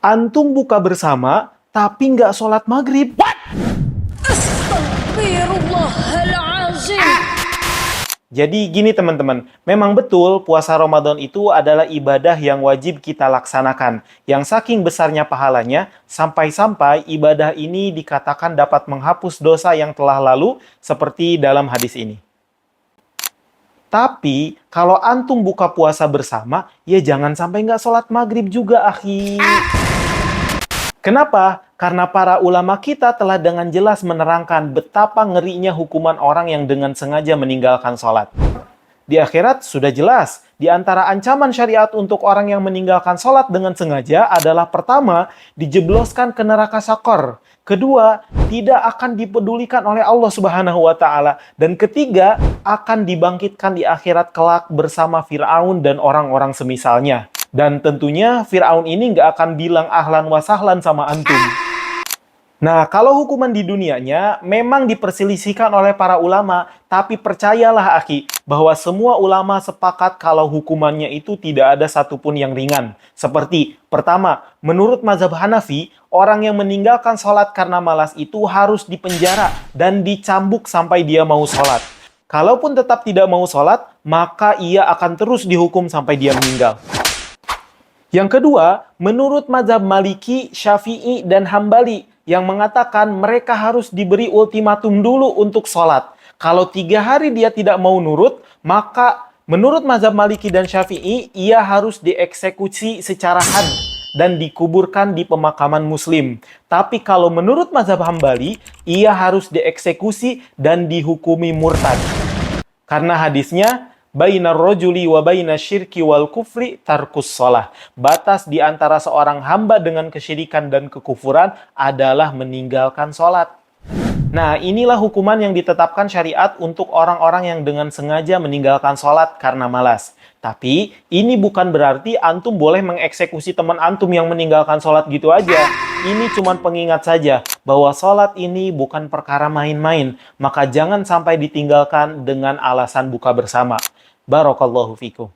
Antum buka bersama, tapi nggak sholat maghrib. Astagfirullahaladzim. Jadi gini teman-teman, memang betul puasa Ramadan itu adalah ibadah yang wajib kita laksanakan. Yang saking besarnya pahalanya, sampai-sampai ibadah ini dikatakan dapat menghapus dosa yang telah lalu, seperti dalam hadis ini. Tapi, kalau antum buka puasa bersama, ya jangan sampai nggak sholat maghrib juga, akhi. Kenapa? Karena para ulama kita telah dengan jelas menerangkan betapa ngerinya hukuman orang yang dengan sengaja meninggalkan sholat. Di akhirat sudah jelas, di antara ancaman syariat untuk orang yang meninggalkan sholat dengan sengaja adalah pertama, dijebloskan ke neraka sakor. Kedua, tidak akan dipedulikan oleh Allah Subhanahu wa Ta'ala. Dan ketiga, akan dibangkitkan di akhirat kelak bersama Fir'aun dan orang-orang semisalnya. Dan tentunya Fir'aun ini nggak akan bilang ahlan wa sahlan sama antum. Nah, kalau hukuman di dunianya memang diperselisihkan oleh para ulama, tapi percayalah akhi, bahwa semua ulama sepakat kalau hukumannya itu tidak ada satupun yang ringan. Seperti, pertama, menurut mazhab Hanafi, orang yang meninggalkan sholat karena malas itu harus dipenjara dan dicambuk sampai dia mau sholat. Kalaupun tetap tidak mau sholat, maka ia akan terus dihukum sampai dia meninggal. Yang kedua, menurut mazhab Maliki, Syafi'i, dan Hambali yang mengatakan mereka harus diberi ultimatum dulu untuk sholat. Kalau 3 hari dia tidak mau nurut, maka menurut mazhab Maliki dan Syafi'i, ia harus dieksekusi secara had dan dikuburkan di pemakaman muslim. Tapi kalau menurut mazhab Hambali, ia harus dieksekusi dan dihukumi murtad. Karena hadisnya, bainar rajuli wa bainas syirki wal kufri tarkus shalah. Batas di antara seorang hamba dengan kesyirikan dan kekufuran adalah meninggalkan sholat. Nah, inilah hukuman yang ditetapkan syariat untuk orang-orang yang dengan sengaja meninggalkan sholat karena malas. Tapi, ini bukan berarti antum boleh mengeksekusi teman antum yang meninggalkan sholat gitu aja. Ini cuma pengingat saja bahwa sholat ini bukan perkara main-main. Maka jangan sampai ditinggalkan dengan alasan buka bersama. Barakallahu fikum.